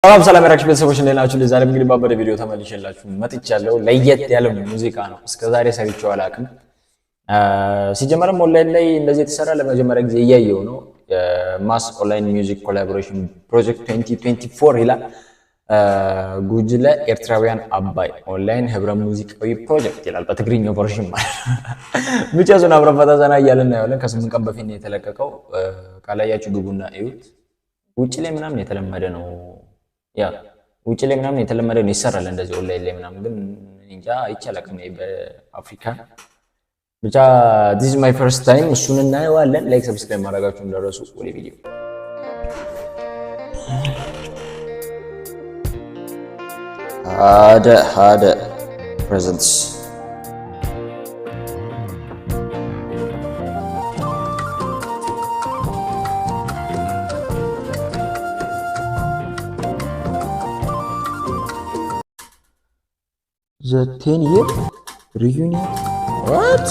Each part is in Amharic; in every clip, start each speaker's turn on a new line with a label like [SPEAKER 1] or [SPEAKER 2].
[SPEAKER 1] ሰላም ያራክሽ ቤተሰቦች እንዴት ናችሁ? ለዛሬ እንግዲህ ባበደ ቪዲዮ ተመልሼላችሁ መጥቻለሁ። ለየት ያለ ሙዚቃ ነው። እስከዛሬ ሰርቼው አላውቅም። ሲጀመርም ኦንላይን ላይ እንደዚህ የተሰራ ለመጀመሪያ ጊዜ እያየሁ ነው። ማስ ኦንላይን ሚውዚክ ኮላቦሬሽን ፕሮጀክት 2024 ይላል። ጉጅለ ኤርትራውያን አባይ ኦንላይን ህብረ ሙዚቃዊ ፕሮጀክት ይላል በትግርኛው ቨርዥን ማለት ነው። ብቻ ዞና አብረፈታ ዘና እያልን ያለን ከ8 ቀን በፊት ነው የተለቀቀው። ካላያችሁ ግቡና እዩት። ውጪ ላይ ምናምን የተለመደ ነው። ያ ውጪ ላይ ምናምን የተለመደ ነው ይሰራል እንደዚህ ኦንላይን ላይ ምናምን ግን እንጃ አይቻልም በአፍሪካ ብቻ this is my first time እሱን እናየዋለን። ላይክ ሰብስክራይብ ማድረጋችሁን እንዳትረሱ። ወደ ቪዲዮ ሃደ presents the 10-year reunion. What?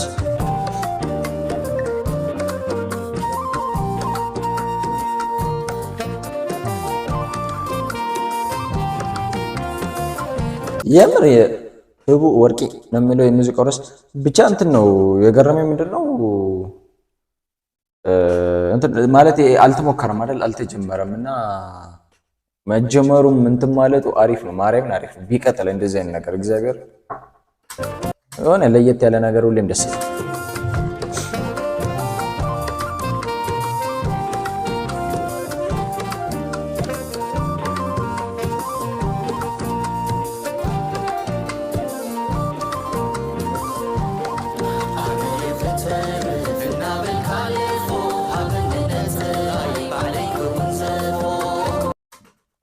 [SPEAKER 1] የምር ህቡ ወርቂ ነው የሚለው የሙዚቃው ርዕስ ብቻ እንትን ነው የገረመኝ። ምንድነው እንትን ማለት አልተሞከረም አይደል? አልተጀመረም እና መጀመሩም እንትን ማለቱ አሪፍ ነው። ማርያምን አሪፍ ነው። ቢቀጥል እንደዚህ አይነት ነገር እግዚአብሔር የሆነ ለየት ያለ ነገር ሁሌም ደስ ይላል።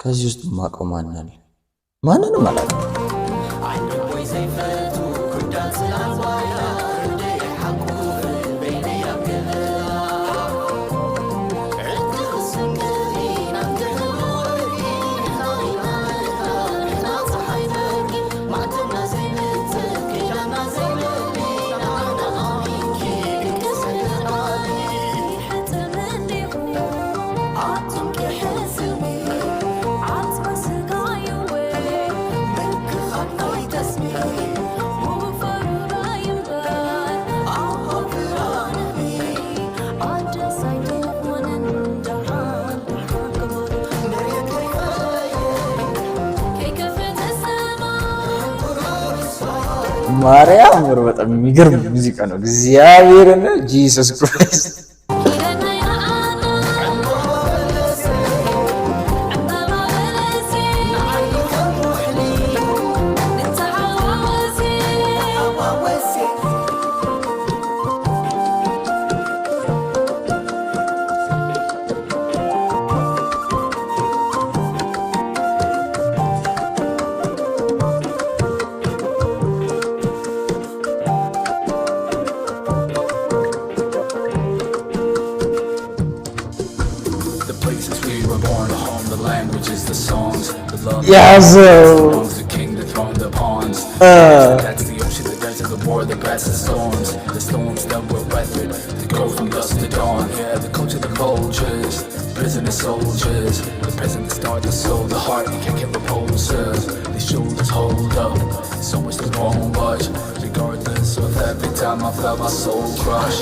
[SPEAKER 1] ከዚህ ውስጥ ማቀው ማንንም አላውቅም። ማርያም ወር በጣም የሚገርም ሙዚቃ ነው። እግዚአብሔርን ጂሰስ ክራይስት Yes. The king, the throne, the pawns. That's the ocean, the desert, the war, the grass, the storms that were weathered. They go from dusk to dawn. Yeah, the culture, the vultures, prisoner soldiers. The present, the start, the soul, the heart. You can't get repulsors. These shoulders hold up. So much that won't budge. Regardless of every time I felt my soul crush.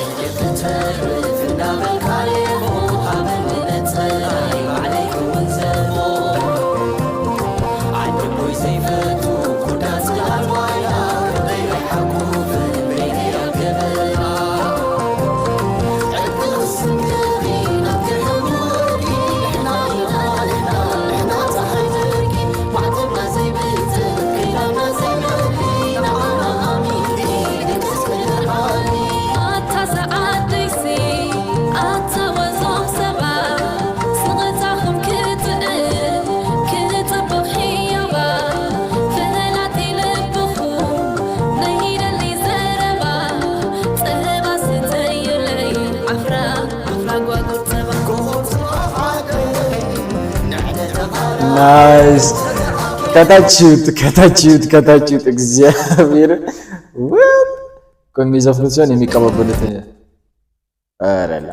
[SPEAKER 1] ናይስ ከታችሁት እግዚአብሔር ከሚዘፍኑት ሲሆን የሚቀበሉት አረላ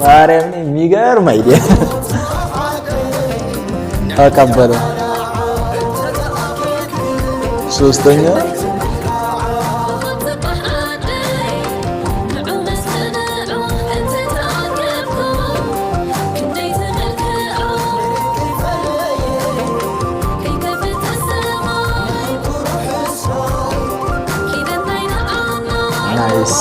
[SPEAKER 1] ማርያም የሚገርም አይዲያ አቀበለ ሶስተኛ ናይስ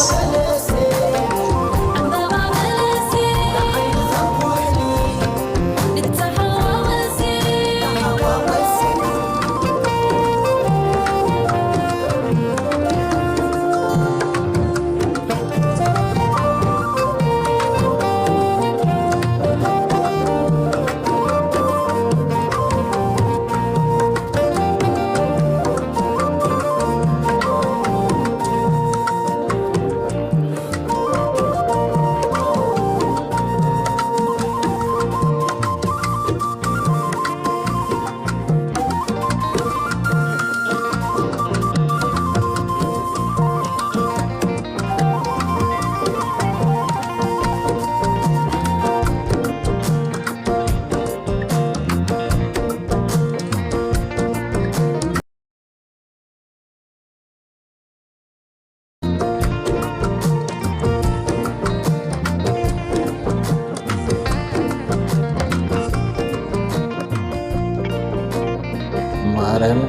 [SPEAKER 1] ማርያም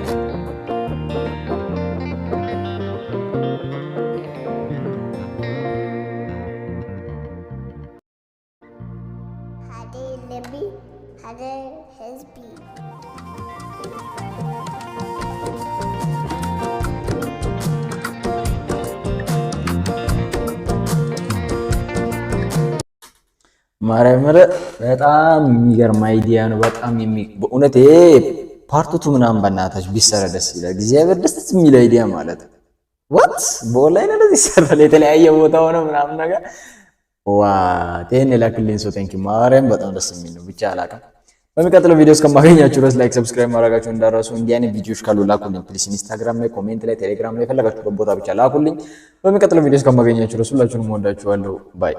[SPEAKER 1] ማርያም በጣም የሚገርም አይዲያ ነው። በጣም በእውነት ይሄ ፓርቱቱ ምናምን በእናታችሁ ቢሰራ ደስ ይላል። እግዚአብሔር ደስ የሚል አይዲያ ማለት ዋት በኦንላይን እንደዚህ ይሰራል። የተለያየ ቦታ ሆነ ምናምን ነገር ቴን ላክልኝ ሰው ቴንኪ ማርያም በጣም ደስ የሚል ነው። ብቻ አላውቅም። በሚቀጥለው ቪዲዮ እስከማገኛችሁ ድረስ ላይክ ሰብስክራይብ ማድረጋችሁ እንዳትረሱ። እንዲህ አይነት ቪዲዮዎች ካሉ ላኩልኝ ፕሊስ። ኢንስታግራም ላይ፣ ኮሜንት ላይ፣ ቴሌግራም ላይ የፈለጋችሁበት ቦታ ብቻ ላኩልኝ። በሚቀጥለው ቪዲዮ እስከማገኛችሁ ድረስ ሁላችሁንም ወዳችኋለሁ። ባይ